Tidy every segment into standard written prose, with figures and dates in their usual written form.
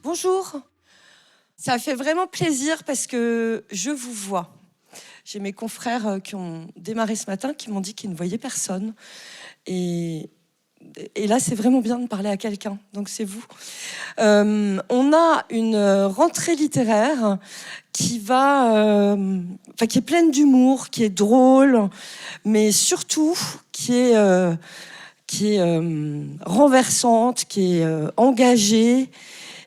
Bonjour, ça fait vraiment plaisir parce que je vous vois. J'ai mes confrères qui ont démarré ce matin qui m'ont dit qu'ils ne voyaient personne. Et, et là, c'est vraiment bien de parler à quelqu'un, donc c'est vous. On a une rentrée littéraire qui qui est pleine d'humour, qui est drôle, mais surtout qui est renversante, qui est engagée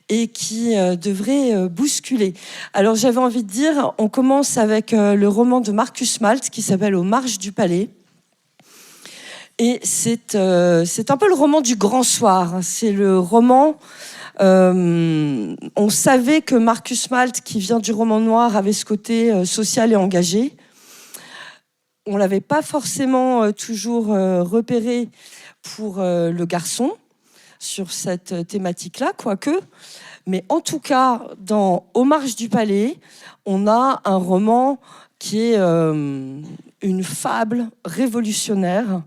et qui devrait bousculer. Alors j'avais envie de dire, on commence avec le roman de Marcus Malt qui s'appelle Aux marges du palais. Et c'est un peu le roman du grand soir. C'est le roman... on savait que Marcus Malt, qui vient du roman noir, avait ce côté social et engagé. On ne l'avait pas forcément toujours repéré pour le garçon sur cette thématique-là, quoique. Mais en tout cas, dans Aux marges du palais, on a un roman qui est une fable révolutionnaire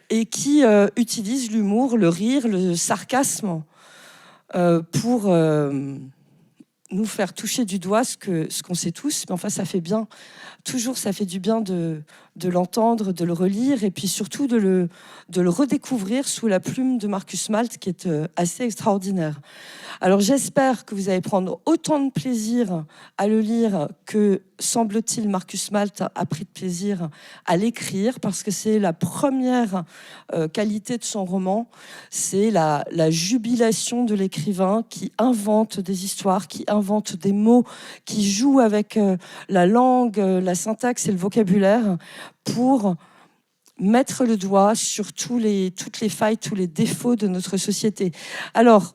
et qui utilise l'humour, le rire, le sarcasme pour nous faire toucher du doigt ce qu'on sait tous. Mais enfin, ça fait bien. Toujours, ça fait du bien de l'entendre, de le relire et puis surtout de le redécouvrir sous la plume de Marcus Malt qui est assez extraordinaire. Alors j'espère que vous allez prendre autant de plaisir à le lire que, semble-t-il, Marcus Malt a pris de plaisir à l'écrire, parce que c'est la première qualité de son roman, c'est la jubilation de l'écrivain qui invente des histoires, qui invente des mots, qui joue avec la langue, la syntaxe et le vocabulaire pour mettre le doigt sur toutes les failles, tous les défauts de notre société. Alors,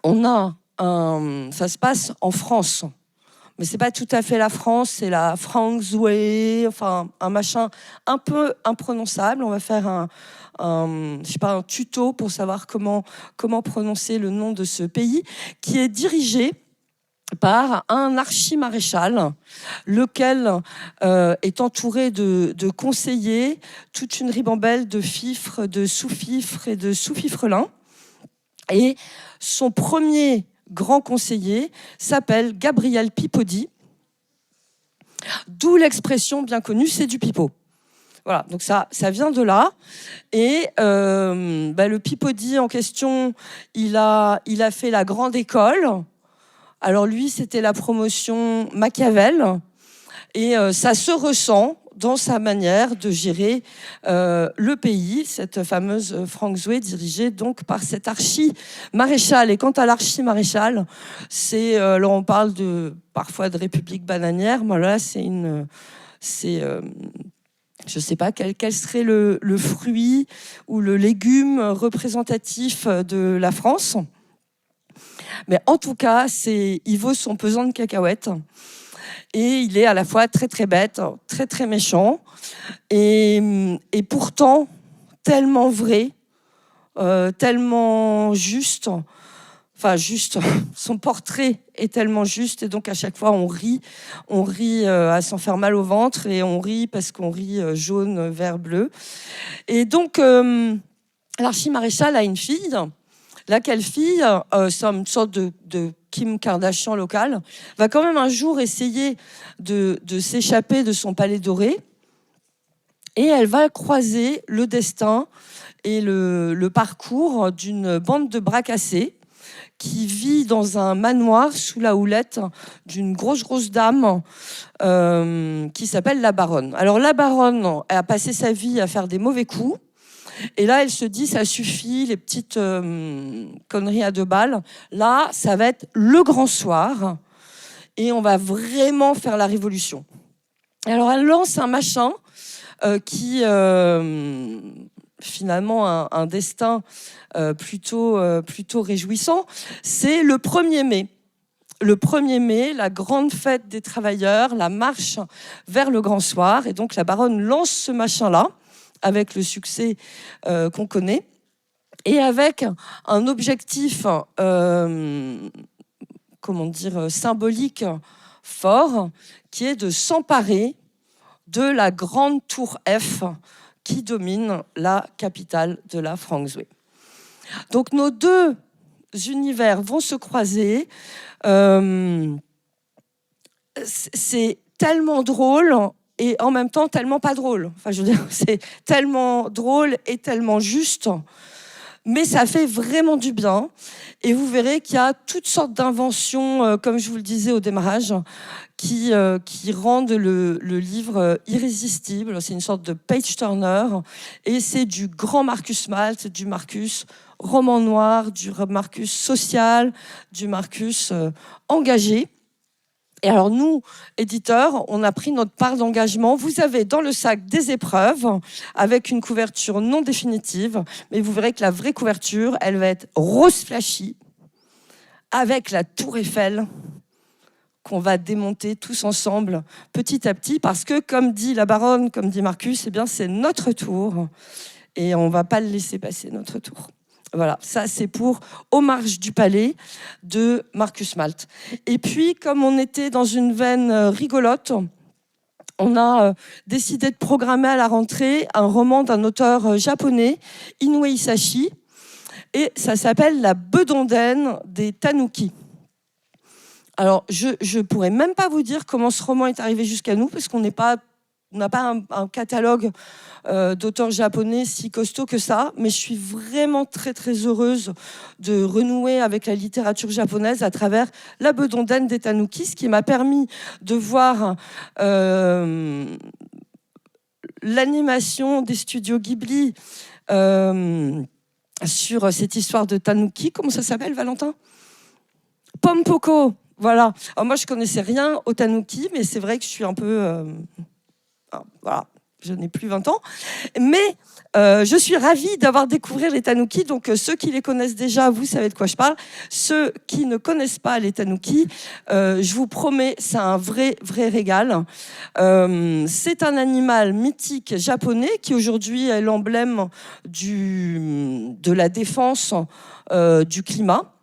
ça se passe en France, mais c'est pas tout à fait la France, c'est la Franxway, enfin un machin un peu imprononçable. On va faire un tuto pour savoir comment prononcer le nom de ce pays, qui est dirigé par un archimaréchal, lequel est entouré de conseillers, toute une ribambelle de fifres, de sous-fifres et de sous-fifrelins. Et son premier grand conseiller s'appelle Gabriel Pipaudy, d'où l'expression bien connue, c'est du pipeau. Voilà, donc ça vient de là. Et le Pipaudy en question, il a fait la grande école. Alors lui, c'était la promotion Machiavel. Et ça se ressent dans sa manière de gérer le pays, cette fameuse Franxway dirigée donc par cet archi-maréchal. Et quant à l'archi-maréchal, alors on parle parfois de république bananière, mais là je ne sais pas quel serait le fruit ou le légume représentatif de la France. Mais en tout cas, il vaut son pesant de cacahuètes. Et il est à la fois très très bête, très très méchant, et pourtant tellement vrai, tellement juste. Enfin juste, son portrait est tellement juste, et donc à chaque fois on rit à s'en faire mal au ventre, et on rit parce qu'on rit jaune, vert, bleu. Et donc l'archimaréchal a une fille. Laquelle fille, c'est une sorte de Kim Kardashian locale, va quand même un jour essayer de s'échapper de son palais doré, et elle va croiser le destin et le parcours d'une bande de bras cassés qui vit dans un manoir sous la houlette d'une grosse dame qui s'appelle la Baronne. Alors la Baronne a passé sa vie à faire des mauvais coups. Et là, elle se dit, ça suffit, les petites conneries à 2 balles. Là, ça va être le grand soir et on va vraiment faire la révolution. Alors, elle lance un machin qui, finalement, un destin plutôt réjouissant. C'est le 1er mai. Le 1er mai, la grande fête des travailleurs, la marche vers le grand soir. Et donc, la Baronne lance ce machin-là, avec le succès qu'on connaît, et avec un objectif symbolique fort, qui est de s'emparer de la grande tour F qui domine la capitale de la Franxway. Donc nos deux univers vont se croiser. C'est tellement drôle et en même temps tellement pas drôle. Enfin, je veux dire, c'est tellement drôle et tellement juste, mais ça fait vraiment du bien. Et vous verrez qu'il y a toutes sortes d'inventions, comme je vous le disais au démarrage, qui rendent le livre irrésistible. C'est une sorte de page-turner. Et c'est du grand Marcus Malt, du Marcus roman noir, du Marcus social, du Marcus engagé. Et alors nous, éditeurs, on a pris notre part d'engagement. Vous avez dans le sac des épreuves avec une couverture non définitive, mais vous verrez que la vraie couverture, elle va être rose flashy avec la tour Eiffel qu'on va démonter tous ensemble petit à petit parce que, comme dit la baronne, comme dit Marcus, eh bien, c'est notre tour et on ne va pas le laisser passer, notre tour. Voilà, ça c'est pour Aux marges du palais de Marcus Malt. Et puis, comme on était dans une veine rigolote, on a décidé de programmer à la rentrée un roman d'un auteur japonais, Inoue Hisashi, et ça s'appelle La Bedonden des Tanuki. Alors, je ne pourrais même pas vous dire comment ce roman est arrivé jusqu'à nous, parce qu'on n'a pas un catalogue d'auteurs japonais si costaud que ça, mais je suis vraiment très très heureuse de renouer avec la littérature japonaise à travers La Bedonden des Tanuki, ce qui m'a permis de voir l'animation des studios Ghibli sur cette histoire de Tanuki. Comment ça s'appelle, Valentin? Pompoko. Voilà. Alors moi, je connaissais rien au Tanuki, mais c'est vrai que je suis un peu... voilà, je n'ai plus 20 ans. Mais je suis ravie d'avoir découvert les Tanuki. Donc, ceux qui les connaissent déjà, vous savez de quoi je parle. Ceux qui ne connaissent pas les Tanuki, je vous promets, c'est un vrai régal. C'est un animal mythique japonais qui aujourd'hui est l'emblème de la défense du climat.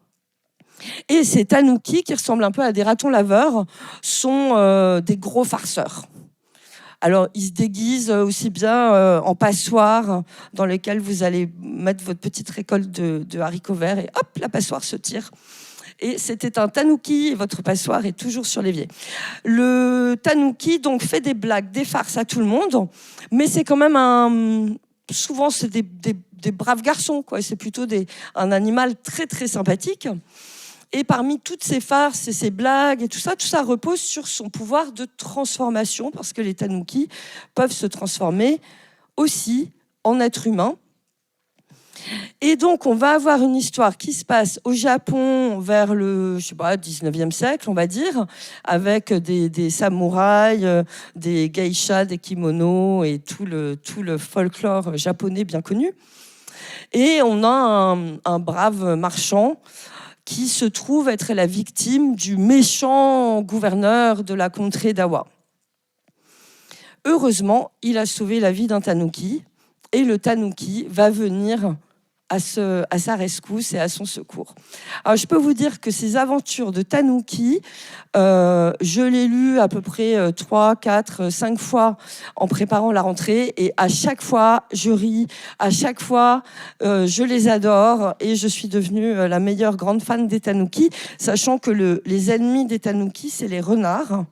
Et ces tanuki, qui ressemblent un peu à des ratons laveurs, sont des gros farceurs. Alors, ils se déguisent aussi bien en passoire, dans lesquelles vous allez mettre votre petite récolte de haricots verts, et hop, la passoire se tire. Et c'était un tanuki, et votre passoire est toujours sur l'évier. Le tanuki, donc, fait des blagues, des farces à tout le monde, mais c'est quand même souvent, c'est des braves garçons, quoi. C'est plutôt un animal très, très sympathique. Et parmi toutes ces farces et ces blagues et tout ça repose sur son pouvoir de transformation, parce que les tanuki peuvent se transformer aussi en êtres humains. Et donc, on va avoir une histoire qui se passe au Japon vers le 19e siècle, on va dire, avec des samouraïs, des geishas, des kimonos et tout le folklore japonais bien connu. Et on a un brave marchand qui se trouve être la victime du méchant gouverneur de la contrée d'Awa. Heureusement, il a sauvé la vie d'un tanuki, et le tanuki va venir à sa rescousse et à son secours. Alors, je peux vous dire que ces aventures de tanuki, je l'ai lu à peu près 3, 4, 5 fois en préparant la rentrée, et à chaque fois, je ris, à chaque fois, je les adore, et je suis devenue la meilleure grande fan des tanuki, sachant que les ennemis des tanuki, c'est les renards.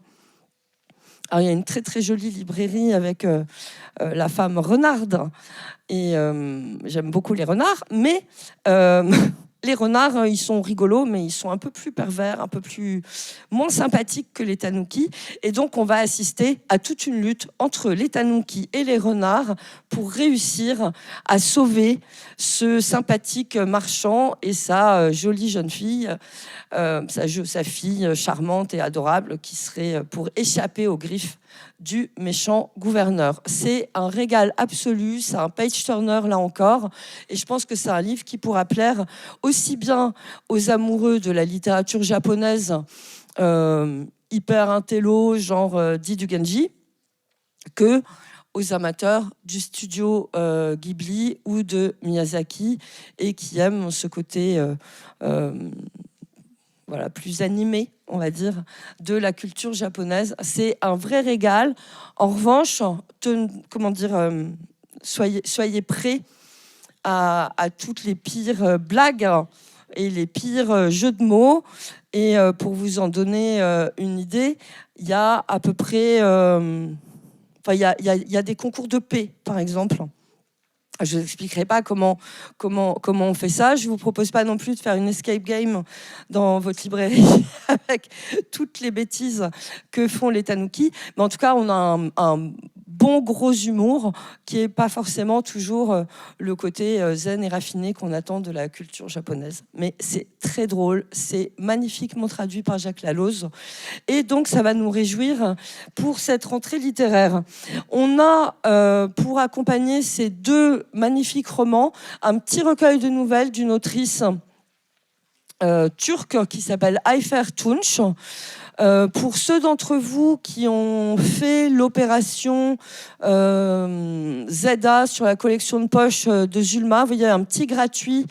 Alors, il y a une très très jolie librairie avec la femme renarde, et j'aime beaucoup les renards, mais les renards, ils sont rigolos, mais ils sont un peu plus pervers, un peu moins sympathiques que les tanuki, et donc on va assister à toute une lutte entre les tanuki et les renards pour réussir à sauver ce sympathique marchand et sa jolie jeune fille, sa fille charmante et adorable, qui serait pour échapper aux griffes du méchant gouverneur. C'est un régal absolu, c'est un page-turner là encore, et je pense que c'est un livre qui pourra plaire aussi bien aux amoureux de la littérature japonaise hyper intello, genre Didu Genji, que aux amateurs du studio Ghibli ou de Miyazaki, et qui aiment ce côté plus animé, on va dire, de la culture japonaise. C'est un vrai régal. En revanche, soyez prêts à toutes les pires blagues et les pires jeux de mots. Et pour vous en donner une idée, il y a à peu près... il y a des concours de paix, par exemple. Je ne vous expliquerai pas comment on fait ça. Je ne vous propose pas non plus de faire une escape game dans votre librairie avec toutes les bêtises que font les tanuki. Mais en tout cas, on a un bon gros humour qui n'est pas forcément toujours le côté zen et raffiné qu'on attend de la culture japonaise. Mais c'est très drôle, c'est magnifiquement traduit par Jacques Laloze. Et donc, ça va nous réjouir pour cette rentrée littéraire. On a, pour accompagner ces deux magnifiques romans, un petit recueil de nouvelles d'une autrice turque qui s'appelle Ayfer Tunç. Pour ceux d'entre vous qui ont fait l'opération ZA sur la collection de poche de Zulma, vous voyez un petit gratuit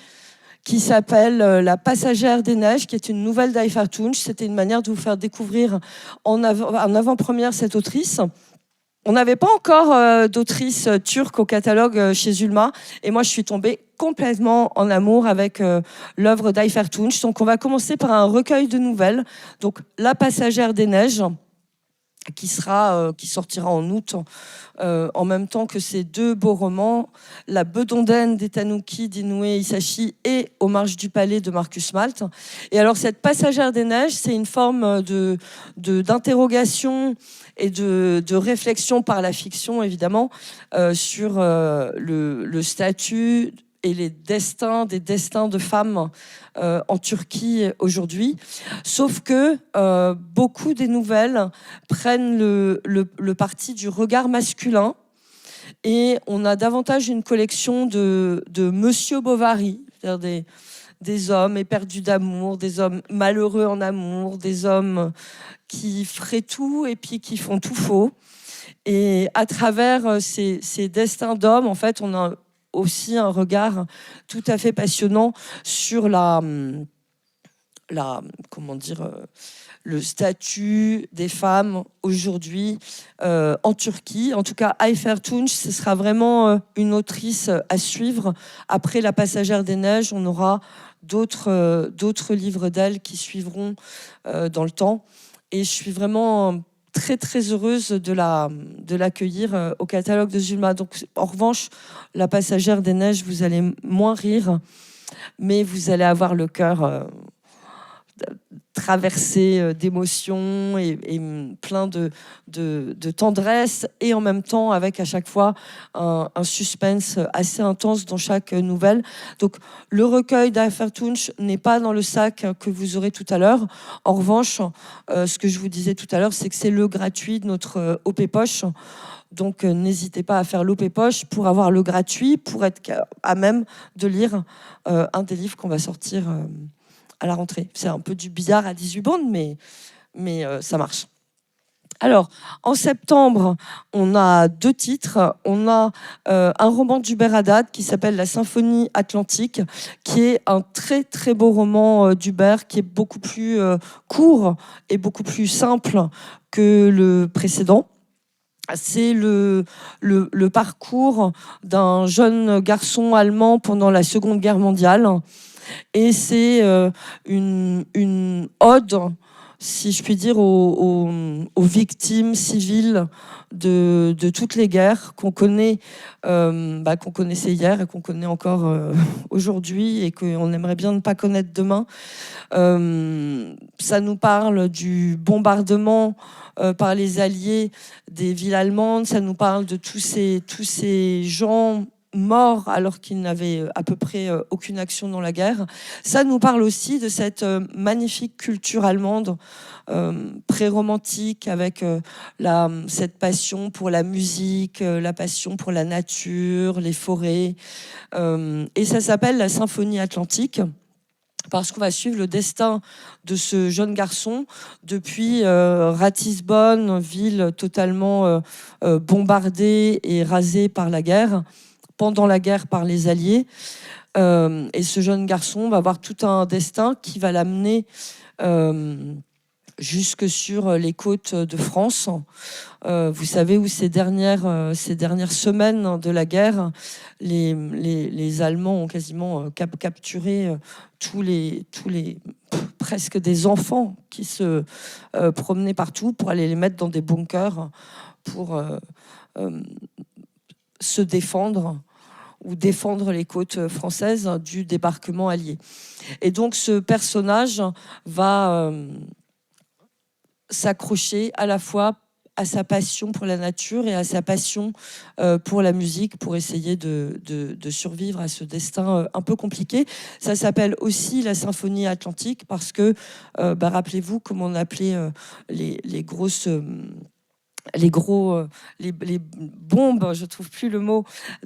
qui s'appelle La Passagère des Neiges, qui est une nouvelle d'Ayfer Tunç. C'était une manière de vous faire découvrir en avant-première cette autrice. On n'avait pas encore d'autrice turque au catalogue chez Zulma, et moi je suis tombée complètement en amour avec l'œuvre d'Ayfer Tunç. Donc on va commencer par un recueil de nouvelles, donc La Passagère des Neiges, qui sortira en août, en même temps que ces deux beaux romans, La Bedondaine des Tanuki d'Inoue Hisashi et Aux marges du palais de Marcus Malt. Et alors cette Passagère des Neiges, c'est une forme d'interrogation et de réflexion par la fiction, évidemment, sur le statut et les destins de femmes en Turquie aujourd'hui. Sauf que beaucoup des nouvelles prennent le parti du regard masculin, et on a davantage une collection de Monsieur Bovary, c'est-à-dire des hommes éperdus d'amour, des hommes malheureux en amour, des hommes qui feraient tout et puis qui font tout faux. Et à travers ces destins d'hommes, en fait, on a aussi un regard tout à fait passionnant sur le statut des femmes aujourd'hui en Turquie. En tout cas, Ayfer Tunç, ce sera vraiment une autrice à suivre. Après La Passagère des Neiges, on aura d'autres livres d'elle qui suivront dans le temps. Et je suis vraiment très très heureuse de l'accueillir au catalogue de Zulma. Donc, en revanche, La Passagère des Neiges, vous allez moins rire, mais vous allez avoir le cœur traversé d'émotions et plein de tendresse, et en même temps avec à chaque fois un suspense assez intense dans chaque nouvelle. Donc le recueil d'Ayfer Tunç n'est pas dans le sac que vous aurez tout à l'heure. En revanche, ce que je vous disais tout à l'heure, c'est que c'est le gratuit de notre OP Poche. Donc n'hésitez pas à faire l'OP Poche pour avoir le gratuit, pour être à même de lire un des livres qu'on va sortir à la rentrée. C'est un peu du billard à 18 bandes, mais ça marche. Alors, en septembre, on a deux titres. On a un roman d'Hubert Haddad qui s'appelle La Symphonie Atlantique, qui est un très très beau roman d'Hubert, qui est beaucoup plus court et beaucoup plus simple que le précédent. C'est le parcours d'un jeune garçon allemand pendant la Seconde Guerre mondiale. Et c'est une ode, si je puis dire, aux victimes civiles de toutes les guerres qu'on connaît, qu'on connaissait hier et qu'on connaît encore aujourd'hui et qu'on aimerait bien ne pas connaître demain. Ça nous parle du bombardement par les Alliés des villes allemandes. Ça nous parle de tous ces gens morts alors qu'ils n'avaient à peu près aucune action dans la guerre. Ça nous parle aussi de cette magnifique culture allemande pré-romantique, avec cette passion pour la musique, la passion pour la nature, les forêts. Et ça s'appelle La Symphonie Atlantique, parce qu'on va suivre le destin de ce jeune garçon depuis Ratisbonne, ville totalement bombardée et rasée par la guerre, pendant la guerre par les Alliés. Et ce jeune garçon va avoir tout un destin qui va l'amener jusque sur les côtes de France. Vous savez où ces dernières semaines de la guerre, les Allemands ont quasiment capturé tous les presque des enfants qui se promenaient partout pour aller les mettre dans des bunkers pour se défendre ou défendre les côtes françaises du débarquement allié. Et donc ce personnage va s'accrocher à la fois à sa passion pour la nature et à sa passion pour la musique, pour essayer de survivre à ce destin un peu compliqué. Ça s'appelle aussi la Symphonie Atlantique parce que, rappelez-vous comment on appelait les grosses... les bombes, je trouve plus le mot,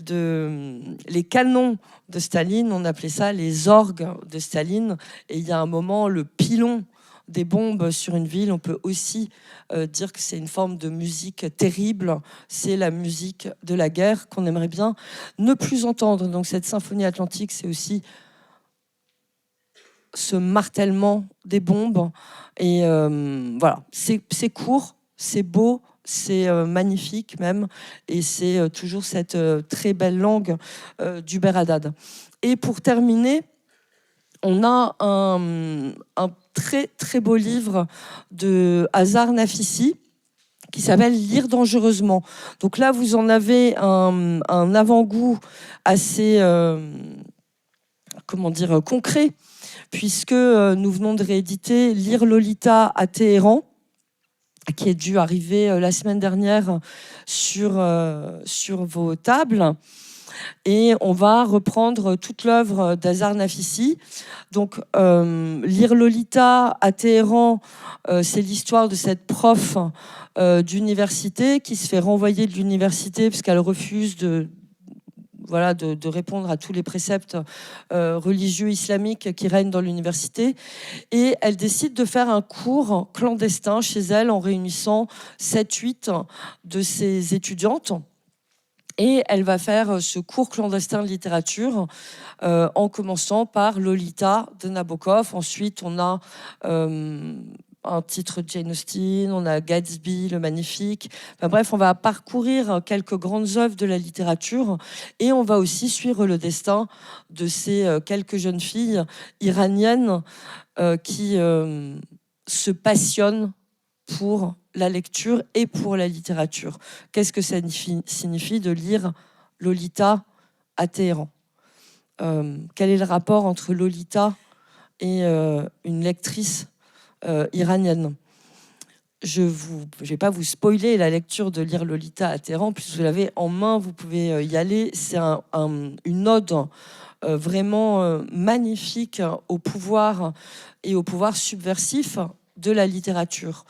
les canons de Staline, on appelait ça les orgues de Staline. Et il y a un moment, le pilon des bombes sur une ville, on peut aussi dire que c'est une forme de musique terrible. C'est la musique de la guerre qu'on aimerait bien ne plus entendre. Donc cette symphonie atlantique, c'est aussi ce martèlement des bombes. Et voilà, c'est court, c'est beau, c'est magnifique même, et c'est toujours cette très belle langue d'Hubert Haddad. Et pour terminer, on a un très très beau livre de Azar Nafissi qui s'appelle Lire dangereusement. Donc là, vous en avez un avant-goût assez concret, puisque nous venons de rééditer Lire Lolita à Téhéran, qui est dû arriver la semaine dernière sur vos tables. Et on va reprendre toute l'œuvre d'Azar Nafissi. Donc, Lire Lolita à Téhéran, c'est l'histoire de cette prof d'université qui se fait renvoyer de l'université parce qu'elle refuse de répondre à tous les préceptes religieux islamiques qui règnent dans l'université. Et elle décide de faire un cours clandestin chez elle en réunissant 7-8 de ses étudiantes. Et elle va faire ce cours clandestin de littérature en commençant par Lolita de Nabokov. Ensuite, on a un titre de Jane Austen, on a Gatsby, le Magnifique. Enfin, bref, on va parcourir quelques grandes œuvres de la littérature et on va aussi suivre le destin de ces quelques jeunes filles iraniennes qui se passionnent pour la lecture et pour la littérature. Qu'est-ce que ça signifie de lire Lolita à Téhéran ? Quel est le rapport entre Lolita et une lectrice iranienne ? Je ne vais pas vous spoiler la lecture de Lire Lolita à Téhéran, puisque vous l'avez en main, vous pouvez y aller. C'est une ode vraiment magnifique au pouvoir et au pouvoir subversif de la littérature.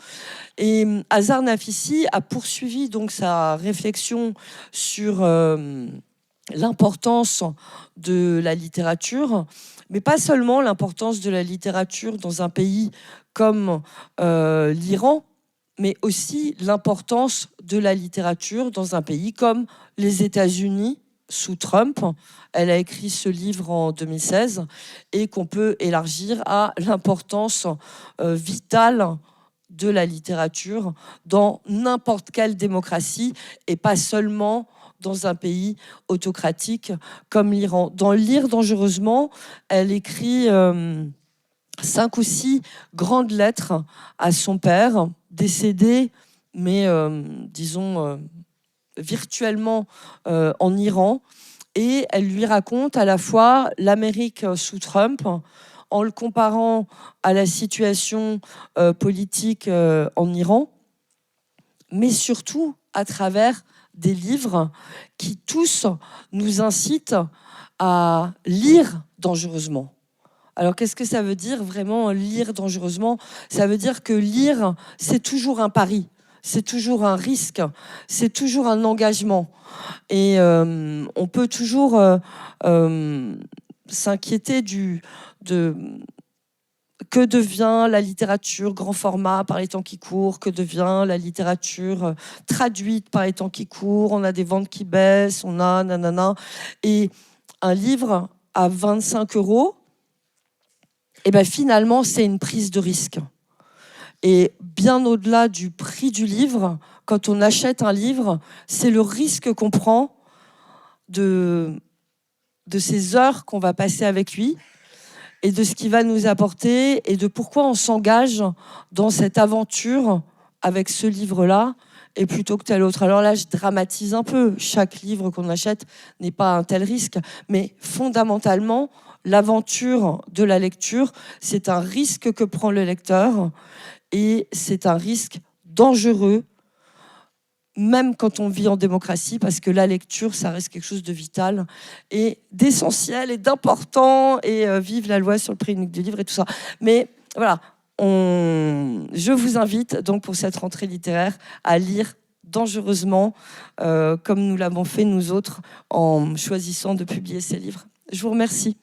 Et Azar Nafissi a poursuivi donc sa réflexion sur l'importance de la littérature, mais pas seulement l'importance de la littérature dans un pays comme l'Iran, mais aussi l'importance de la littérature dans un pays comme les États-Unis sous Trump. Elle a écrit ce livre en 2016 et qu'on peut élargir à l'importance vitale de la littérature dans n'importe quelle démocratie et pas seulement dans un pays autocratique comme l'Iran. Dans Lire dangereusement, elle écrit 5 ou 6 grandes lettres à son père, décédé, mais disons virtuellement en Iran. Et elle lui raconte à la fois l'Amérique sous Trump, en le comparant à la situation politique en Iran, mais surtout à travers des livres qui tous nous incitent à lire dangereusement. Alors qu'est-ce que ça veut dire vraiment lire dangereusement ? Ça veut dire que lire, c'est toujours un pari, c'est toujours un risque, c'est toujours un engagement. Et on peut toujours s'inquiéter de que devient la littérature grand format par les temps qui courent, que devient la littérature traduite par les temps qui courent, on a des ventes qui baissent, on a nanana. Et un livre à 25 €, et ben finalement, c'est une prise de risque. Et bien au-delà du prix du livre, quand on achète un livre, c'est le risque qu'on prend de ces heures qu'on va passer avec lui et de ce qu'il va nous apporter et de pourquoi on s'engage dans cette aventure avec ce livre-là et plutôt que tel autre. Alors là, je dramatise un peu. Chaque livre qu'on achète n'est pas un tel risque, mais fondamentalement, l'aventure de la lecture, c'est un risque que prend le lecteur et c'est un risque dangereux, même quand on vit en démocratie, parce que la lecture, ça reste quelque chose de vital et d'essentiel et d'important, et vive la loi sur le prix unique du livre et tout ça. Mais voilà, je vous invite donc pour cette rentrée littéraire à lire dangereusement, comme nous l'avons fait nous autres, en choisissant de publier ces livres. Je vous remercie.